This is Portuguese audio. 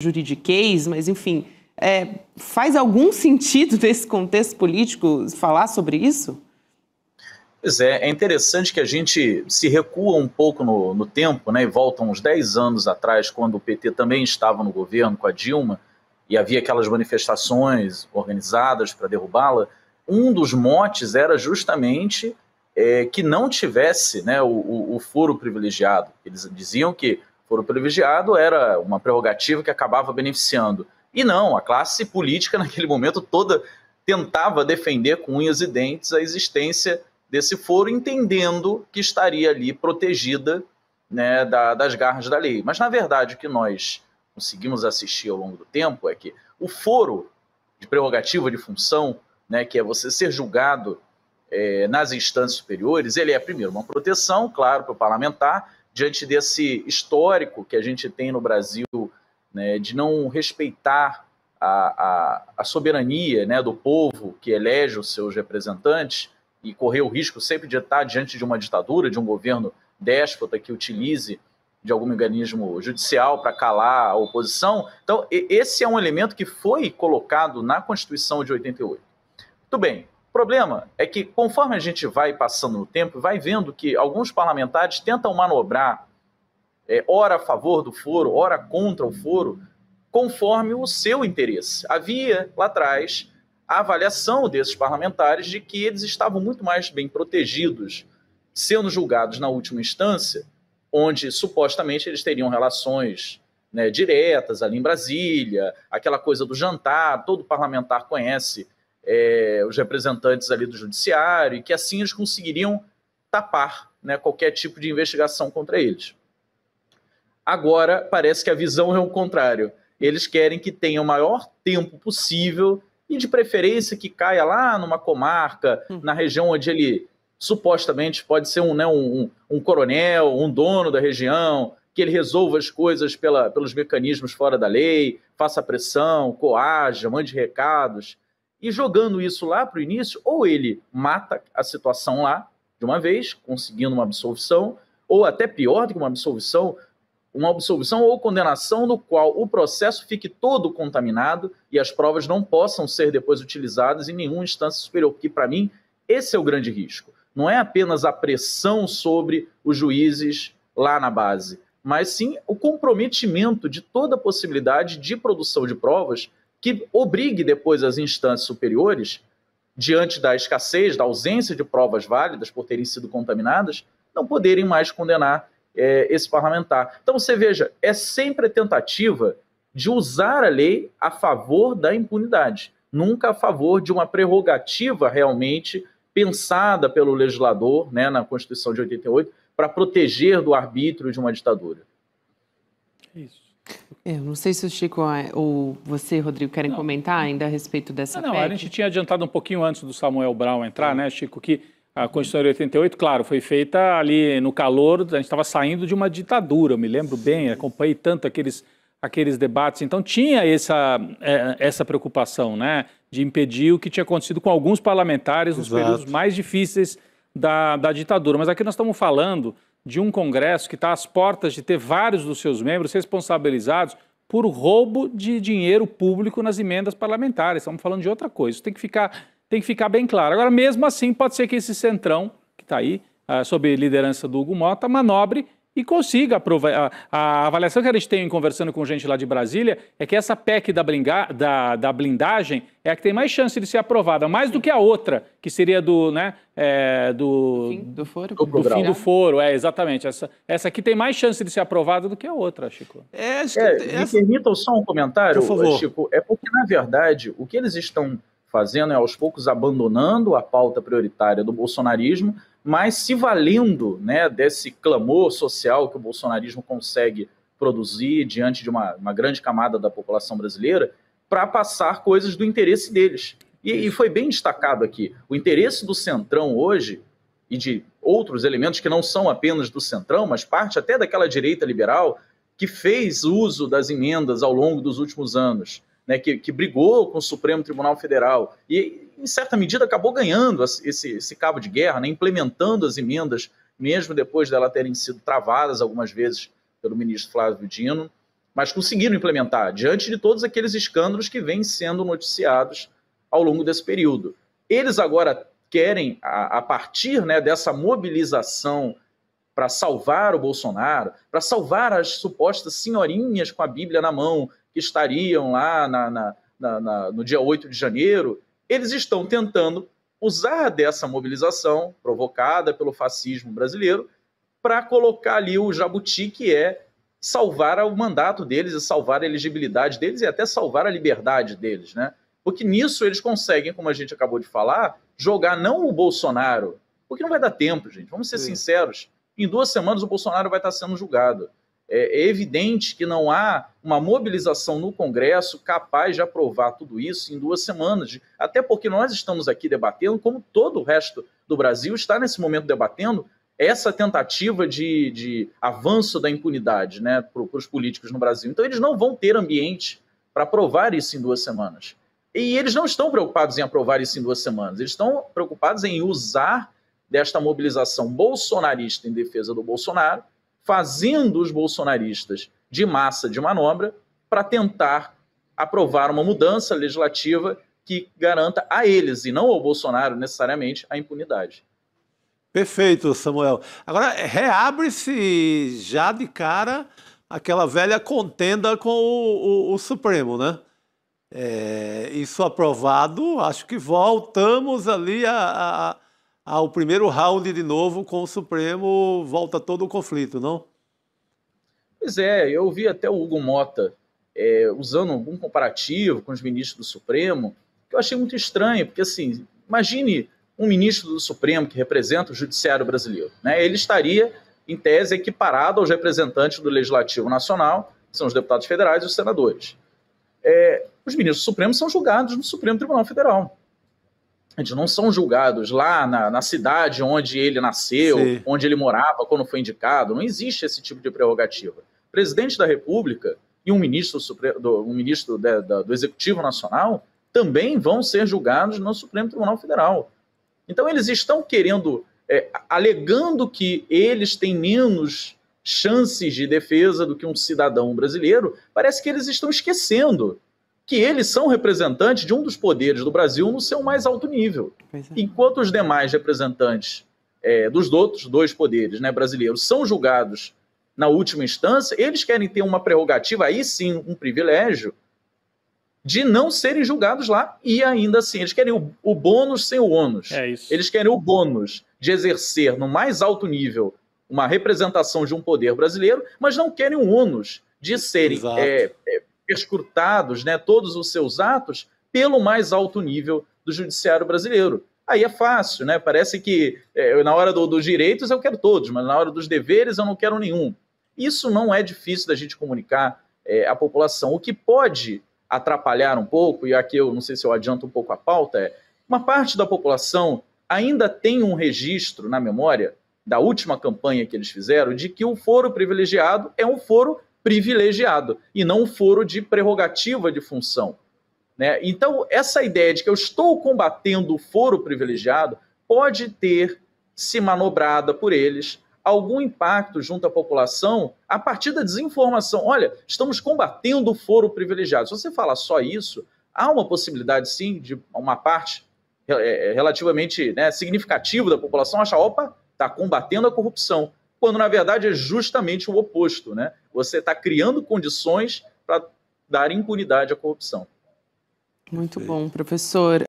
juridiquês, mas enfim, faz algum sentido nesse contexto político falar sobre isso? Pois é interessante que a gente se recua um pouco no tempo, né, e volta uns 10 anos atrás, quando o PT também estava no governo com a Dilma, e havia aquelas manifestações organizadas para derrubá-la. Um dos motes era justamente que não tivesse, né, o foro privilegiado. Eles diziam que foro privilegiado era uma prerrogativa que acabava beneficiando. E não, a classe política naquele momento toda tentava defender com unhas e dentes a existência desse foro, entendendo que estaria ali protegida, né, das garras da lei. Mas, na verdade, o que nós conseguimos assistir ao longo do tempo é que o foro de prerrogativa de função, né, que é você ser julgado nas instâncias superiores, ele é, primeiro, uma proteção, claro, para o parlamentar, diante desse histórico que a gente tem no Brasil, né, de não respeitar a soberania, né, do povo que elege os seus representantes, e correr o risco sempre de estar diante de uma ditadura, de um governo déspota que utilize de algum mecanismo judicial para calar a oposição. Então, esse é um elemento que foi colocado na Constituição de 88. Muito bem, o problema é que, conforme a gente vai passando no tempo, vai vendo que alguns parlamentares tentam manobrar, ora a favor do foro, ora contra o foro, conforme o seu interesse. Havia, lá atrás, a avaliação desses parlamentares de que eles estavam muito mais bem protegidos, sendo julgados na última instância, onde supostamente eles teriam relações, né, diretas ali em Brasília, aquela coisa do jantar, todo parlamentar conhece os representantes ali do judiciário, e que assim eles conseguiriam tapar, né, qualquer tipo de investigação contra eles. Agora parece que a visão é o contrário. Eles querem que tenha o maior tempo possível e de preferência que caia lá numa comarca, na região onde ele supostamente pode ser um coronel, um dono da região, que ele resolva as coisas pelos mecanismos fora da lei, faça pressão, coaja, mande recados. E jogando isso lá para o início, ou ele mata a situação lá de uma vez, conseguindo uma absolvição, ou até pior do que uma absolvição ou condenação no qual o processo fique todo contaminado e as provas não possam ser depois utilizadas em nenhuma instância superior, porque, para mim, esse é o grande risco. Não é apenas a pressão sobre os juízes lá na base, mas sim o comprometimento de toda a possibilidade de produção de provas que obrigue depois as instâncias superiores, diante da escassez, da ausência de provas válidas por terem sido contaminadas, não poderem mais condenar esse parlamentar. Então você veja, é sempre a tentativa de usar a lei a favor da impunidade, nunca a favor de uma prerrogativa realmente pensada pelo legislador, né, na Constituição de 88, para proteger do arbítrio de uma ditadura. Isso. Eu não sei se o Chico ou você, Rodrigo, querem comentar ainda a respeito dessa PEC. A gente tinha adiantado um pouquinho antes do Samuel Brown entrar, né, Chico, que a Constituição de 88, claro, foi feita ali no calor, a gente estava saindo de uma ditadura, eu me lembro bem, acompanhei tanto aqueles debates, então tinha essa preocupação, né, de impedir o que tinha acontecido com alguns parlamentares nos períodos mais difíceis da ditadura. Mas aqui nós estamos falando de um Congresso que está às portas de ter vários dos seus membros responsabilizados por roubo de dinheiro público nas emendas parlamentares. Estamos falando de outra coisa, isso tem que ficar bem claro. Agora, mesmo assim, pode ser que esse centrão, que está aí, sob liderança do Hugo Mota, manobre e consiga aprovar. A avaliação que a gente tem conversando com gente lá de Brasília é que essa PEC da blindagem é a que tem mais chance de ser aprovada, mais do que a outra, que seria do fim do foro. Do fim do foro, exatamente. Essa aqui tem mais chance de ser aprovada do que a outra, Chico. Me permitam só um comentário, Chico. É porque, na verdade, o que eles estão fazendo é, aos poucos, abandonando a pauta prioritária do bolsonarismo, mas se valendo, né, desse clamor social que o bolsonarismo consegue produzir diante de uma grande camada da população brasileira, para passar coisas do interesse deles. E foi bem destacado aqui, o interesse do Centrão hoje, e de outros elementos que não são apenas do Centrão, mas parte até daquela direita liberal, que fez uso das emendas ao longo dos últimos anos, né, que brigou com o Supremo Tribunal Federal e, em certa medida, acabou ganhando esse cabo de guerra, né, implementando as emendas, mesmo depois delas terem sido travadas algumas vezes pelo ministro Flávio Dino. mas conseguiram implementar, diante de todos aqueles escândalos que vêm sendo noticiados ao longo desse período. Eles agora querem, a partir, né, dessa mobilização para salvar o Bolsonaro, para salvar as supostas senhorinhas com a Bíblia na mão, que estariam lá no dia 8 de janeiro, eles estão tentando usar dessa mobilização provocada pelo fascismo brasileiro para colocar ali o jabuti, que é salvar o mandato deles e salvar a elegibilidade deles e até salvar a liberdade deles, né? Porque nisso eles conseguem, como a gente acabou de falar, jogar não o Bolsonaro, porque não vai dar tempo, gente, vamos ser sinceros, em 2 semanas o Bolsonaro vai estar sendo julgado. É evidente que não há uma mobilização no Congresso capaz de aprovar tudo isso em 2 semanas, até porque nós estamos aqui debatendo, como todo o resto do Brasil está nesse momento debatendo, essa tentativa de avanço da impunidade, né, para os políticos no Brasil. Então eles não vão ter ambiente para aprovar isso em 2 semanas. E eles não estão preocupados em aprovar isso em 2 semanas, eles estão preocupados em usar desta mobilização bolsonarista em defesa do Bolsonaro, fazendo os bolsonaristas de massa de manobra para tentar aprovar uma mudança legislativa que garanta a eles, e não ao Bolsonaro necessariamente, a impunidade. Perfeito, Samuel. Agora, reabre-se já de cara aquela velha contenda com o Supremo, né? Isso aprovado, acho que voltamos ali ao primeiro round de novo com o Supremo, volta todo o conflito, não? Pois é, eu vi até o Hugo Mota usando algum comparativo com os ministros do Supremo, que eu achei muito estranho, porque assim, imagine um ministro do Supremo que representa o judiciário brasileiro, né? Ele estaria, em tese, equiparado aos representantes do Legislativo Nacional, que são os deputados federais e os senadores. Os ministros do Supremo são julgados no Supremo Tribunal Federal. Eles não são julgados lá na cidade onde ele nasceu, sim, onde ele morava quando foi indicado. Não existe esse tipo de prerrogativa. O presidente da República e um ministro do Executivo Nacional também vão ser julgados no Supremo Tribunal Federal. Então eles estão querendo, alegando que eles têm menos chances de defesa do que um cidadão brasileiro, parece que eles estão esquecendo que eles são representantes de um dos poderes do Brasil no seu mais alto nível. Enquanto os demais representantes dos outros 2 poderes, né, brasileiros são julgados na última instância, eles querem ter uma prerrogativa, aí sim um privilégio, de não serem julgados lá, e ainda assim, eles querem o bônus sem o ônus. Eles querem o bônus de exercer no mais alto nível uma representação de um poder brasileiro, mas não querem o ônus de serem perscrutados, né, todos os seus atos pelo mais alto nível do judiciário brasileiro. Aí é fácil, né? Parece que na hora dos direitos eu quero todos, mas na hora dos deveres eu não quero nenhum. Isso não é difícil da gente comunicar à população. O que pode atrapalhar um pouco, e aqui eu não sei se eu adianto um pouco a pauta, uma parte da população ainda tem um registro na memória da última campanha que eles fizeram de que o foro privilegiado é um foro privilegiado e não um foro de prerrogativa de função, né? Então, essa ideia de que eu estou combatendo o foro privilegiado pode ter se manobrada por eles algum impacto junto à população a partir da desinformação. Olha, estamos combatendo o foro privilegiado. Se você falar só isso, há uma possibilidade, sim, de uma parte relativamente, né, significativa da população achar, opa, está combatendo a corrupção, quando na verdade é justamente o oposto, né? Você está criando condições para dar impunidade à corrupção. Muito bom, professor.